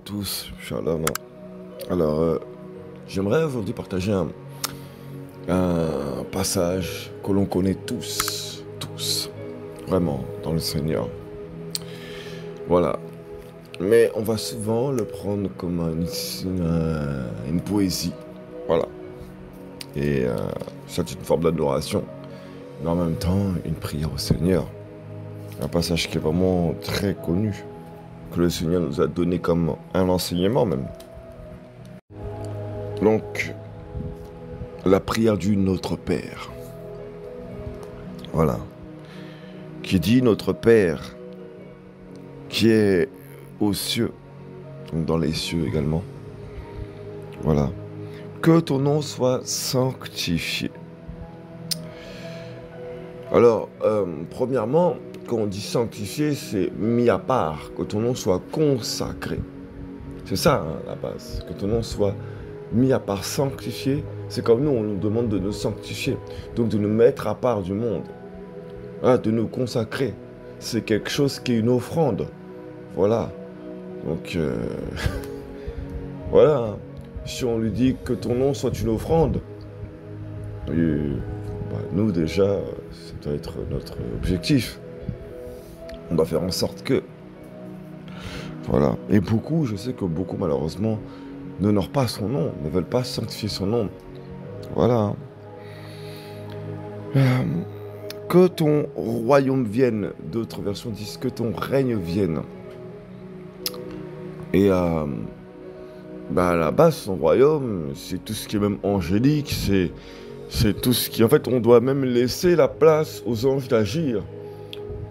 tous, Shalom. Alors, j'aimerais aujourd'hui partager un passage que l'on connaît tous, vraiment, dans le Seigneur. Voilà. Mais on va souvent le prendre comme une poésie. Voilà. Et c'est une forme d'adoration, mais en même temps, une prière au Seigneur. Un passage qui est vraiment très connu, que le Seigneur nous a donné comme un enseignement même. Donc, la prière du Notre Père. Voilà. Qui dit Notre Père, qui est aux cieux, donc dans les cieux également. Voilà. Que ton nom soit sanctifié. Alors, premièrement, quand on dit sanctifié, c'est mis à part, que ton nom soit consacré. C'est ça, hein, la base. Que ton nom soit mis à part, sanctifié. C'est comme nous, on nous demande de nous sanctifier. Donc de nous mettre à part du monde. Voilà, de nous consacrer. C'est quelque chose qui est une offrande. Voilà. Donc, voilà. Hein. Si on lui dit que ton nom soit une offrande, nous déjà, ça doit être notre objectif. On doit faire en sorte que... Voilà. Et beaucoup, je sais que beaucoup malheureusement, n'honorent pas son nom, ne veulent pas sanctifier son nom. Voilà. Que ton royaume vienne, d'autres versions disent que ton règne vienne. Et à la base, son royaume, c'est tout ce qui est même angélique, c'est tout ce qui... En fait, on doit même laisser la place aux anges d'agir.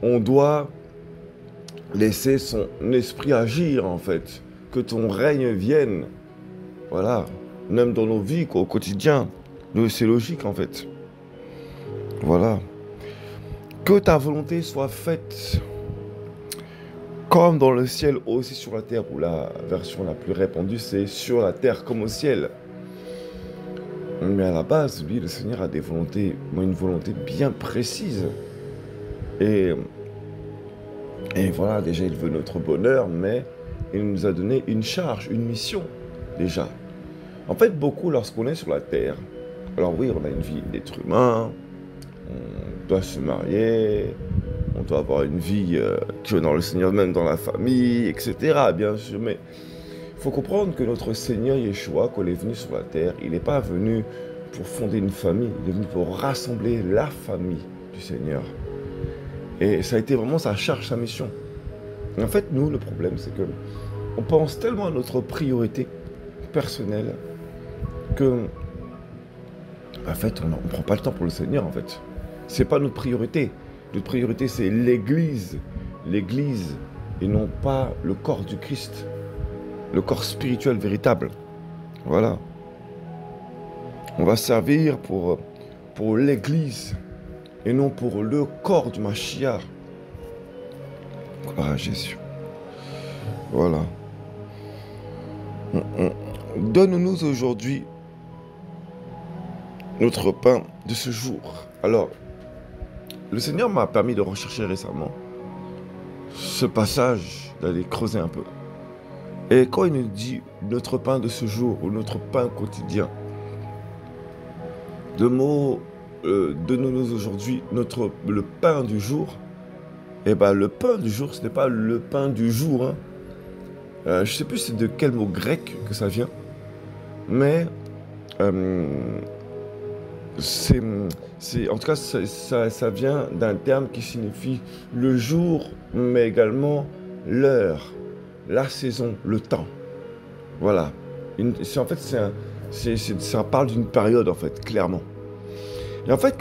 On doit laisser son esprit agir, en fait. Que ton règne vienne. Voilà. Même dans nos vies, quoi, au quotidien. Nous, c'est logique, en fait. Voilà. Que ta volonté soit faite comme dans le ciel, aussi sur la terre. Ou la version la plus répandue, c'est sur la terre comme au ciel. Mais à la base, lui, le Seigneur a une volonté bien précise. Et voilà, déjà, il veut notre bonheur, mais il nous a donné une charge, une mission, déjà. En fait, beaucoup, lorsqu'on est sur la terre, alors oui, on a une vie d'être humain, on doit se marier, on doit avoir une vie qui est dans le Seigneur, même dans la famille, etc., bien sûr, mais il faut comprendre que notre Seigneur Yeshua, quand il est venu sur la terre, il n'est pas venu pour fonder une famille, il est venu pour rassembler la famille du Seigneur. Et ça a été vraiment sa charge, sa mission. Et en fait, nous, le problème, c'est que on pense tellement à notre priorité personnelle que, en fait, on ne prend pas le temps pour le Seigneur, en fait. C'est pas notre priorité. Notre priorité, c'est l'Église. L'Église, et non pas le corps du Christ. Le corps spirituel véritable. Voilà. On va servir pour l'Église et non pour le corps du Mashiach. Gloire à Jésus. Voilà. Donne-nous aujourd'hui notre pain de ce jour. Alors, le Seigneur m'a permis de rechercher récemment ce passage, d'aller creuser un peu. Et quand il nous dit notre pain de ce jour ou notre pain quotidien, de mots, donne-nous aujourd'hui le pain du jour. Et bien le pain du jour, ce n'est pas le pain du jour. Hein. Je ne sais plus c'est de quel mot grec que ça vient. Mais en tout cas, ça vient d'un terme qui signifie le jour, mais également l'heure, la saison, le temps. Voilà. En fait, ça parle d'une période, en fait, clairement. Et en fait,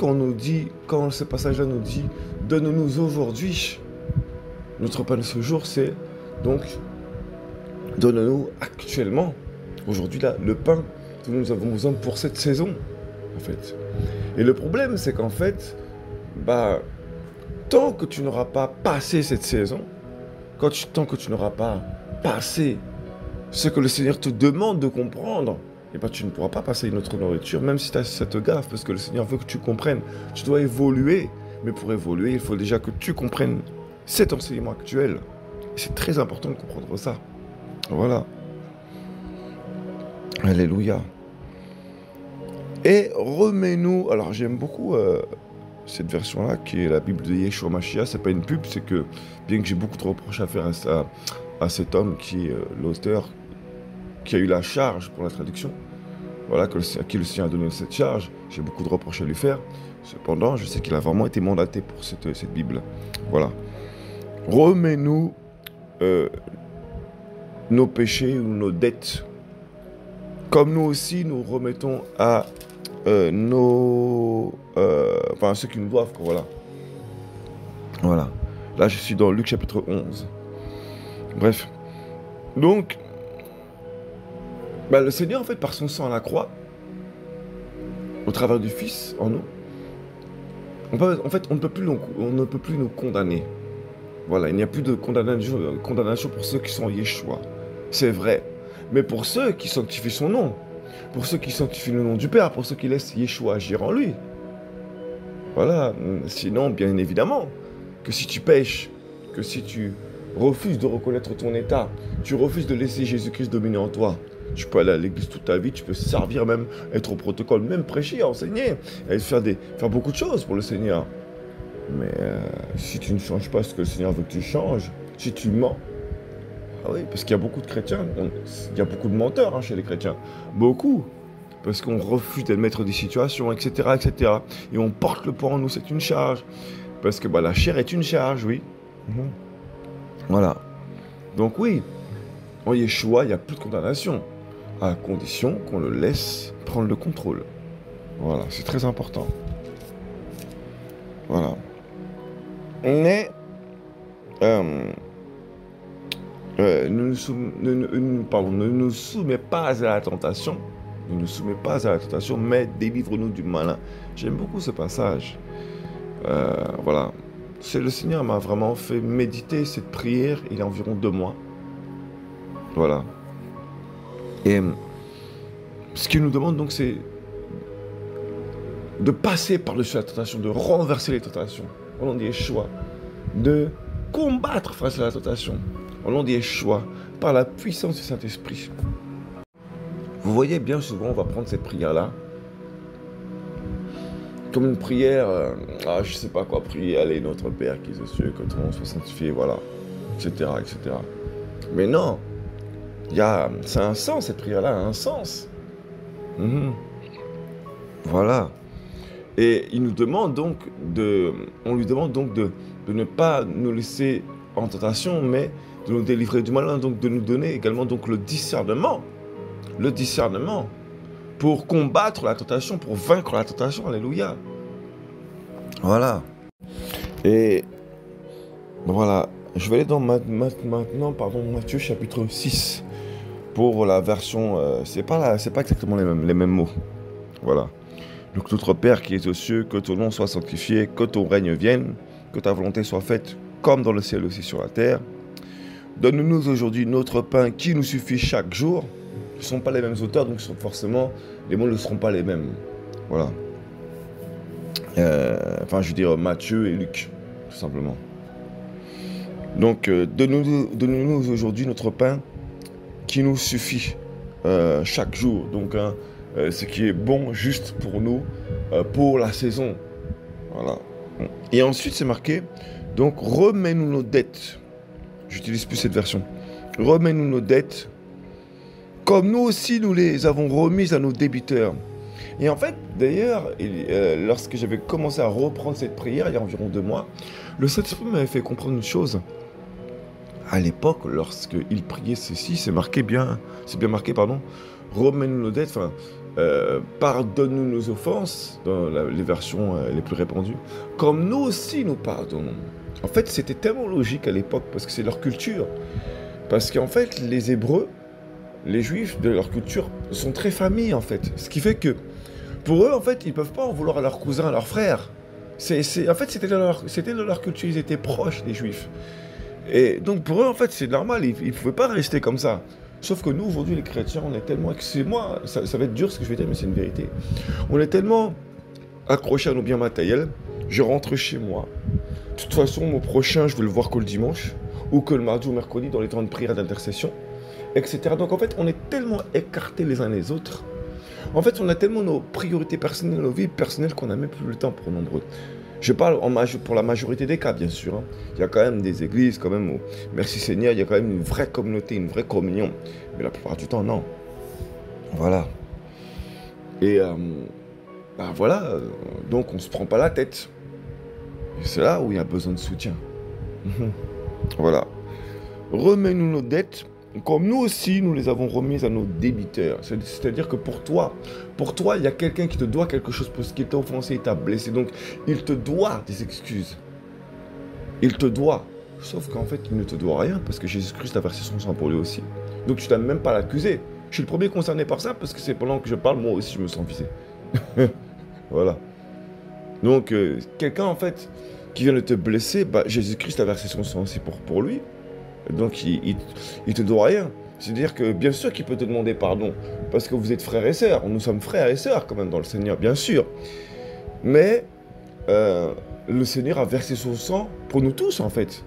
quand ce passage-là nous dit, donne-nous aujourd'hui notre pain de ce jour, c'est donc, donne-nous actuellement, aujourd'hui, là, le pain que nous avons besoin pour cette saison, en fait. Et le problème, c'est qu'en fait, tant que tu n'auras pas passé cette saison, tant que tu n'auras pas passé ce que le Seigneur te demande de comprendre, tu ne pourras pas passer une autre nourriture, même si ça te gaffe, parce que le Seigneur veut que tu comprennes. Tu dois évoluer, mais pour évoluer, il faut déjà que tu comprennes cet enseignement actuel. Et c'est très important de comprendre ça. Voilà. Alléluia. Et remets-nous. Alors j'aime beaucoup cette version-là, qui est la Bible de Yeshua Mashiach. C'est pas une pub, c'est que, bien que j'ai beaucoup de reproches à faire à cet homme qui est l'auteur, qui a eu la charge pour la traduction, voilà, à qui le Seigneur a donné cette charge, j'ai beaucoup de reproches à lui faire. Cependant, je sais qu'il a vraiment été mandaté pour cette Bible. Voilà. Remets-nous nos péchés ou nos dettes, comme nous aussi nous remettons à ceux qui nous doivent, voilà. Voilà. Là, je suis dans Luc chapitre 11. Bref. Donc, le Seigneur, en fait, par son sang à la croix, au travers du Fils en nous, on ne peut plus nous condamner. Voilà, il n'y a plus de condamnation pour ceux qui sont en Yeshua. C'est vrai. Mais pour ceux qui sanctifient son nom, pour ceux qui sanctifient le nom du Père, pour ceux qui laissent Yeshua agir en lui. Voilà. Sinon, bien évidemment, que si tu pèches, que si tu refuses de reconnaître ton état, tu refuses de laisser Jésus-Christ dominer en toi, tu peux aller à l'église toute ta vie, tu peux servir même, être au protocole, même prêcher, enseigner, et faire beaucoup de choses pour le Seigneur. Mais si tu ne changes pas ce que le Seigneur veut que tu changes, si tu mens, ah oui, parce qu'il y a beaucoup de chrétiens, il y a beaucoup de menteurs chez les chrétiens, beaucoup, parce qu'on refuse d'admettre des situations, etc., etc. Et on porte le poids en nous, c'est une charge, parce que la chair est une charge, oui. Voilà. Donc oui, en Yeshua, il n'y a plus de condamnation, à condition qu'on le laisse prendre le contrôle. Voilà, c'est très important. Voilà. Mais ne nous soumets pas à la tentation. Ne nous soumets pas à la tentation, mais délivre-nous du malin. J'aime beaucoup ce passage. Voilà. Le Seigneur m'a vraiment fait méditer cette prière il y a environ 2 mois. Voilà. Et ce qu'il nous demande donc, c'est de passer par-dessus la tentation, de renverser les tentations. Au nom de Yeshua. De combattre face à la tentation. Au nom de Yeshua. Par la puissance du Saint-Esprit. Vous voyez, bien souvent, on va prendre cette prière-là comme une prière, je sais pas quoi, prier, allez, notre Père qui est aux cieux, que ton nom soit sanctifié, voilà, etc., etc. Mais non, c'est un sens, cette prière-là a un sens. Voilà. Et on lui demande donc de ne pas nous laisser en tentation, mais de nous délivrer du malin, donc de nous donner également donc le discernement pour combattre la tentation, pour vaincre la tentation, alléluia. Voilà. Et voilà, je vais aller maintenant, Matthieu chapitre 6, pour la version, c'est pas exactement les mêmes mots. Voilà. Donc notre Père qui est aux cieux, que ton nom soit sanctifié, que ton règne vienne, que ta volonté soit faite comme dans le ciel aussi sur la terre. Donne-nous aujourd'hui notre pain qui nous suffit chaque jour. Ce ne sont pas les mêmes auteurs, donc forcément, les mots ne seront pas les mêmes. Voilà. Je veux dire Matthieu et Luc, tout simplement. Donc, donne-nous aujourd'hui notre pain qui nous suffit chaque jour. Donc, ce qui est bon, juste pour nous, pour la saison. Voilà. Et ensuite, c'est marqué, donc, remets-nous nos dettes. J'utilise plus cette version. Remets-nous nos dettes, comme nous aussi nous les avons remises à nos débiteurs. Et en fait, d'ailleurs, lorsque j'avais commencé à reprendre cette prière, il y a environ 2 mois, le Saint-Esprit m'avait fait comprendre une chose. À l'époque, lorsqu'il priait ceci, c'est bien marqué, remets-nous nos dettes, pardonne-nous nos offenses, dans les versions les plus répandues, comme nous aussi nous pardonnons. En fait, c'était tellement logique à l'époque, parce que c'est leur culture. Parce qu'en fait, les Hébreux, les Juifs de leur culture sont très familles, en fait. Ce qui fait que, pour eux, en fait, ils ne peuvent pas en vouloir à leurs cousins, à leurs frères. En fait, c'était de leur culture, ils étaient proches des Juifs. Et donc, pour eux, en fait, c'est normal, ils ne pouvaient pas rester comme ça. Sauf que nous, aujourd'hui, les chrétiens, on est tellement... Excusez-moi, ça va être dur ce que je vais dire, mais c'est une vérité. On est tellement accrochés à nos biens matériels, je rentre chez moi. De toute façon, mon prochain, je vais le voir que le dimanche, ou que le mardi ou mercredi, dans les temps de prière et d'intercession. etc. Donc en fait, on est tellement écartés les uns les autres. En fait, on a tellement nos priorités personnelles, nos vies personnelles qu'on n'a même plus le temps pour nombreux. Je parle pour la majorité des cas, bien sûr, hein. Il y a quand même des églises, quand même, où, merci Seigneur, il y a quand même une vraie communauté, une vraie communion. Mais la plupart du temps, non. Voilà. Et voilà, donc on ne se prend pas la tête. Et c'est là où il y a besoin de soutien. Voilà. Remets-nous nos dettes, comme nous aussi, nous les avons remises à nos débiteurs. C'est-à-dire que pour toi, il y a quelqu'un qui te doit quelque chose parce qu'il t'a offensé, il t'a blessé. Donc, il te doit des excuses. Il te doit. Sauf qu'en fait, il ne te doit rien parce que Jésus-Christ a versé son sang pour lui aussi. Donc, tu n'as même pas à l'accuser. Je suis le premier concerné par ça parce que c'est pendant que je parle, moi aussi, je me sens visé. Voilà. Donc, quelqu'un, en fait, qui vient de te blesser, bah, Jésus-Christ a versé son sang aussi pour lui. Donc, il te doit rien. C'est-à-dire que, bien sûr qu'il peut te demander pardon, parce que vous êtes frères et sœurs. Nous sommes frères et sœurs, quand même, dans le Seigneur, bien sûr. Mais, le Seigneur a versé son sang pour nous tous, en fait.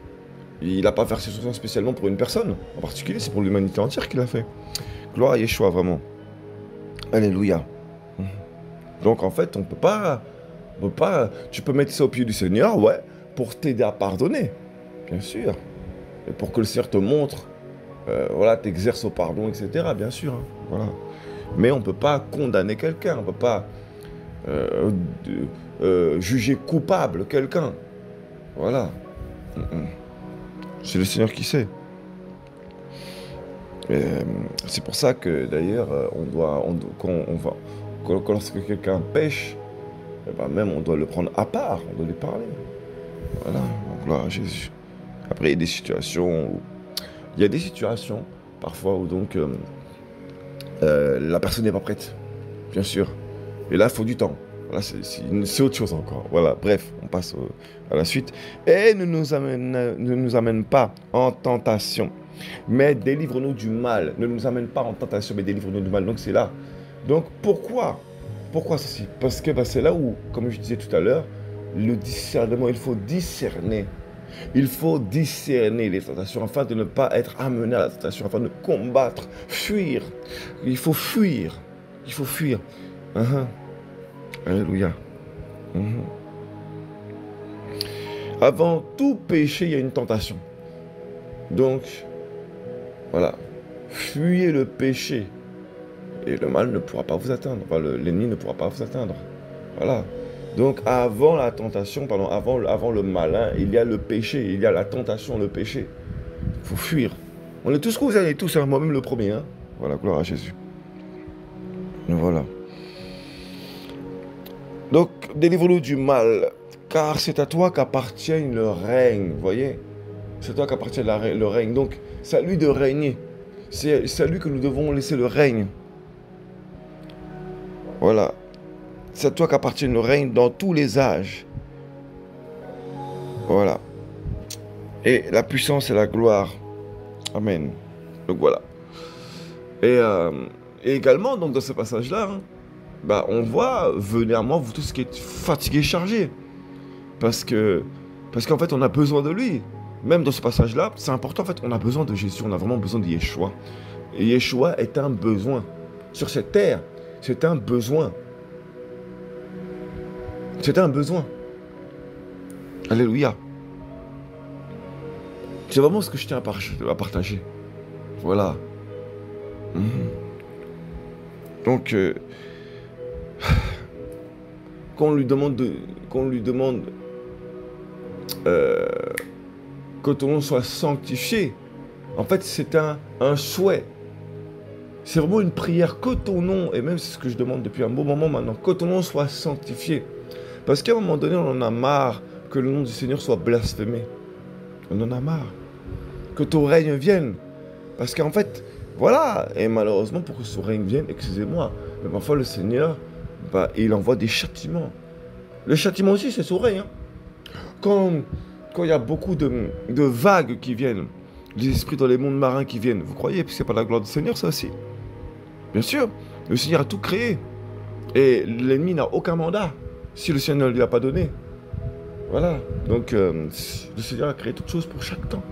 Il n'a pas versé son sang spécialement pour une personne. En particulier, c'est pour l'humanité entière qu'il a fait. Gloire à Yeshua, vraiment. Alléluia. Donc, en fait, on peut pas... Tu peux mettre ça au pied du Seigneur, ouais, pour t'aider à pardonner. Bien sûr. Et pour que le Seigneur te montre, voilà, t'exerces au pardon, etc. Bien sûr, hein, voilà. Mais on ne peut pas condamner quelqu'un, on ne peut pas juger coupable quelqu'un. Voilà. C'est le Seigneur qui sait. C'est pour ça que d'ailleurs, lorsque quelqu'un pêche, eh ben même on doit le prendre à part, on doit lui parler. Voilà, donc gloire à Jésus. Après, il y a des situations, parfois, où donc la personne n'est pas prête, bien sûr. Et là, il faut du temps. Voilà, c'est autre chose encore. Voilà, bref, on passe à la suite. Et ne nous amène pas en tentation, mais délivre-nous du mal. Ne nous amène pas en tentation, mais délivre-nous du mal. Donc, c'est là. Donc, pourquoi ceci? Parce que c'est là où, comme je disais tout à l'heure, le discernement, il faut discerner. Il faut discerner les tentations afin de ne pas être amené à la tentation, afin de combattre, fuir. Il faut fuir. Il faut fuir. Alléluia. Avant tout péché, il y a une tentation. Donc, voilà. Fuyez le péché. Et le mal ne pourra pas vous atteindre. Enfin, l'ennemi ne pourra pas vous atteindre. Voilà. Donc, avant la tentation, avant le malin, il y a le péché. Il y a la tentation, le péché. Il faut fuir. On est tous concernés, tous, hein, moi-même le premier. Hein. Voilà, gloire à Jésus. Voilà. Donc, délivre-nous du mal, car c'est à toi qu'appartient le règne. Vous voyez? C'est à toi qu'appartient le règne. Donc, c'est à lui de régner. C'est à lui que nous devons laisser le règne. Voilà. C'est à toi qu'appartient le règne dans tous les âges. Voilà. Et la puissance et la gloire. Amen. Donc voilà. Et également, donc, dans ce passage-là, hein, on voit, venez à moi, vous tous qui êtes fatigués, chargés. Parce qu'en fait, on a besoin de lui. Même dans ce passage-là, c'est important, en fait, on a besoin de Jésus, on a vraiment besoin de Yeshua. Et Yeshua est un besoin. Sur cette terre, c'est un besoin. C'est un besoin. Alléluia. C'est vraiment ce que je tiens à partager. Voilà. Donc, quand on lui demande que ton nom soit sanctifié, en fait, c'est un souhait. C'est vraiment une prière, que ton nom, et même c'est ce que je demande depuis un bon moment maintenant, que ton nom soit sanctifié. Parce qu'à un moment donné, on en a marre que le nom du Seigneur soit blasphémé. On en a marre. Que ton règne vienne. Parce qu'en fait, voilà, et malheureusement, pour que son règne vienne, excusez-moi, mais parfois le Seigneur, il envoie des châtiments. Le châtiment aussi, c'est son règne. Quand il y a beaucoup de vagues qui viennent, les esprits dans les mondes marins qui viennent, vous croyez que c'est pas la gloire du Seigneur, ça aussi? Bien sûr, le Seigneur a tout créé. Et l'ennemi n'a aucun mandat si le Seigneur ne lui a pas donné. Voilà. Donc, le Seigneur a créé toutes choses pour chaque temps.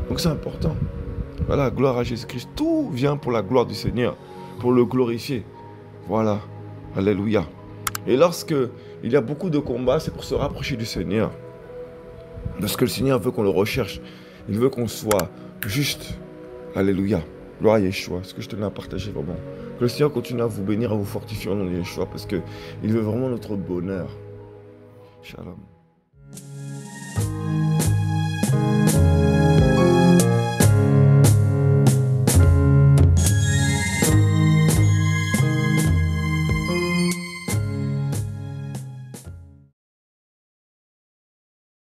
Donc, c'est important. Voilà, gloire à Jésus-Christ. Tout vient pour la gloire du Seigneur, pour le glorifier. Voilà, alléluia. Et lorsque il y a beaucoup de combats, c'est pour se rapprocher du Seigneur. Parce que le Seigneur veut qu'on le recherche. Il veut qu'on soit juste. Alléluia. Gloire à Yeshua. Ce que je tenais à partager vraiment. Que le Seigneur continue à vous bénir, à vous fortifier au nom de Yeshua. Parce qu'il veut vraiment notre bonheur. Shalom.